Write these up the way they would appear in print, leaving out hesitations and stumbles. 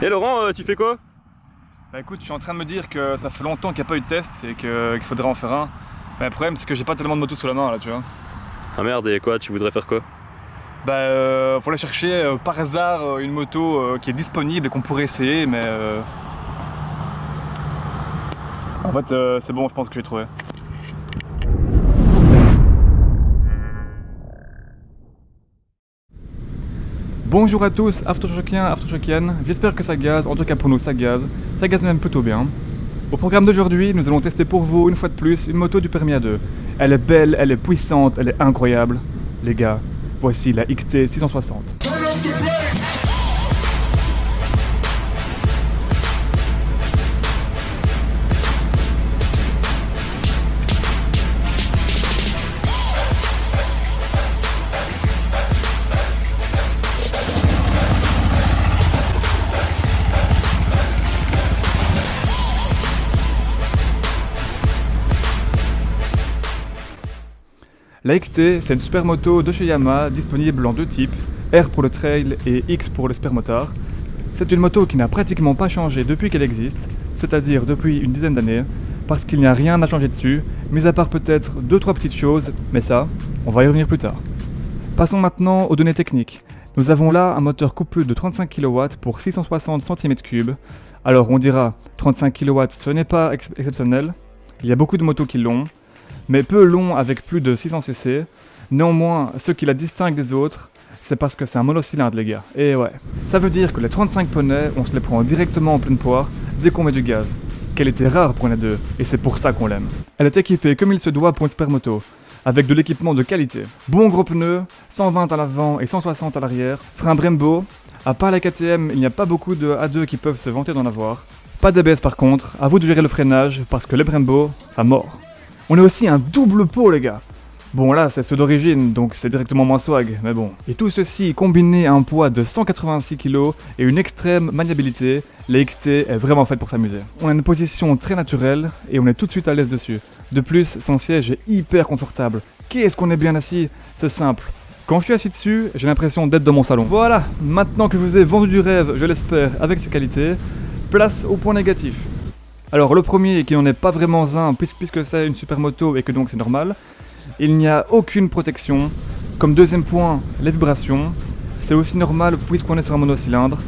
Et Laurent, tu fais quoi? Bah écoute, je suis en train de me dire que ça fait longtemps qu'il n'y a pas eu de test et qu'il faudrait en faire un. Mais le problème c'est que j'ai pas tellement de motos sous la main là, tu vois. Ah merde, et quoi, tu voudrais faire quoi? Bah faut aller chercher par hasard une moto qui est disponible et qu'on pourrait essayer, mais en fait c'est bon, je pense que j'ai trouvé. Bonjour à tous, aftershockiens, aftershockiennes, j'espère que ça gaze, en tout cas pour nous ça gaze même plutôt bien. Au programme d'aujourd'hui, nous allons tester pour vous une fois de plus une moto du permis A2. Elle est belle, elle est puissante, elle est incroyable. Les gars, voici la XT 660. La XT, c'est une super moto de chez Yamaha, disponible en deux types, R pour le trail et X pour le supermotard. C'est une moto qui n'a pratiquement pas changé depuis qu'elle existe, c'est-à-dire depuis une dizaine d'années, parce qu'il n'y a rien à changer dessus, mis à part peut-être 2-3 petites choses, mais ça, on va y revenir plus tard. Passons maintenant aux données techniques. Nous avons là un moteur coupleux de 35 kW pour 660 cm3. Alors on dira, 35 kW ce n'est pas exceptionnel, il y a beaucoup de motos qui l'ont, mais peu long avec plus de 600 cc. Néanmoins, ce qui la distingue des autres, c'est parce que c'est un monocylindre les gars. Et ouais, ça veut dire que les 35 poneys, on se les prend directement en pleine poire dès qu'on met du gaz. Qu'elle était rare pour une A2, et c'est pour ça qu'on l'aime. Elle est équipée comme il se doit pour une supermoto, avec de l'équipement de qualité. Bon gros pneus, 120 à l'avant et 160 à l'arrière, frein Brembo. À part la KTM, il n'y a pas beaucoup de A2 qui peuvent se vanter d'en avoir. Pas d'ABS par contre, à vous de gérer le freinage, parce que les Brembo, ça mord. On a aussi un double pot les gars. Bon là c'est ceux d'origine donc c'est directement moins swag, mais bon. Et tout ceci combiné à un poids de 186 kg et une extrême maniabilité, la XT est vraiment faite pour s'amuser. On a une position très naturelle et on est tout de suite à l'aise dessus. De plus, son siège est hyper confortable. Qu'est-ce qu'on est bien assis, c'est simple. Quand je suis assis dessus, j'ai l'impression d'être dans mon salon. Voilà, maintenant que je vous ai vendu du rêve, je l'espère, avec ses qualités, place au point négatif. Alors le premier, qui n'en est pas vraiment un, puisque c'est une supermoto et que donc c'est normal, il n'y a aucune protection. Comme deuxième point, les vibrations, c'est aussi normal puisqu'on est sur un monocylindre.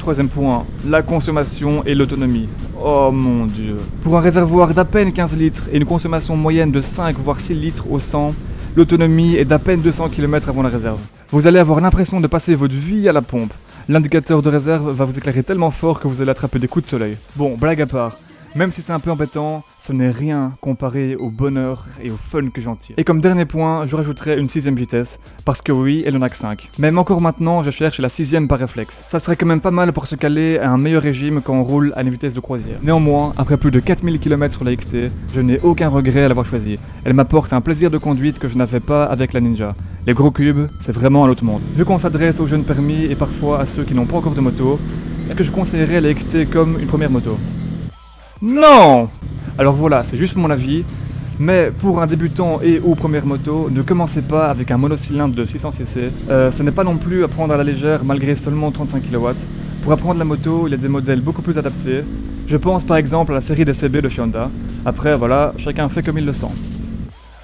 Troisième point, la consommation et l'autonomie. Oh mon dieu. Pour un réservoir d'à peine 15 litres et une consommation moyenne de 5 voire 6 litres au 100, l'autonomie est d'à peine 200 km avant la réserve. Vous allez avoir l'impression de passer votre vie à la pompe. L'indicateur de réserve va vous éclairer tellement fort que vous allez attraper des coups de soleil. Bon, blague à part. Même si c'est un peu embêtant, ce n'est rien comparé au bonheur et au fun que j'en tire. Et comme dernier point, je rajouterai une 6ème vitesse, parce que oui, elle en a que 5. Même encore maintenant, je cherche la 6ème par réflexe. Ça serait quand même pas mal pour se caler à un meilleur régime quand on roule à une vitesse de croisière. Néanmoins, après plus de 4000 km sur la XT, je n'ai aucun regret à l'avoir choisie. Elle m'apporte un plaisir de conduite que je n'avais pas avec la Ninja. Les gros cubes, c'est vraiment un autre monde. Vu qu'on s'adresse aux jeunes permis et parfois à ceux qui n'ont pas encore de moto, est-ce que je conseillerais la XT comme une première moto ? Non! Alors voilà, c'est juste mon avis, mais pour un débutant et ou première moto, ne commencez pas avec un monocylindre de 600 cc. Ce n'est pas non plus à prendre à la légère malgré seulement 35 kW. Pour apprendre la moto, il y a des modèles beaucoup plus adaptés. Je pense par exemple à la série DCB de Honda. Après voilà, chacun fait comme il le sent.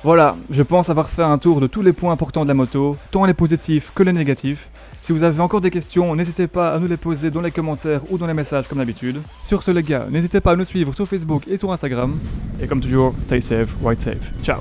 Voilà, je pense avoir fait un tour de tous les points importants de la moto, tant les positifs que les négatifs. Si vous avez encore des questions, n'hésitez pas à nous les poser dans les commentaires ou dans les messages comme d'habitude. Sur ce les gars, n'hésitez pas à nous suivre sur Facebook et sur Instagram. Et comme toujours, stay safe, ride safe. Ciao.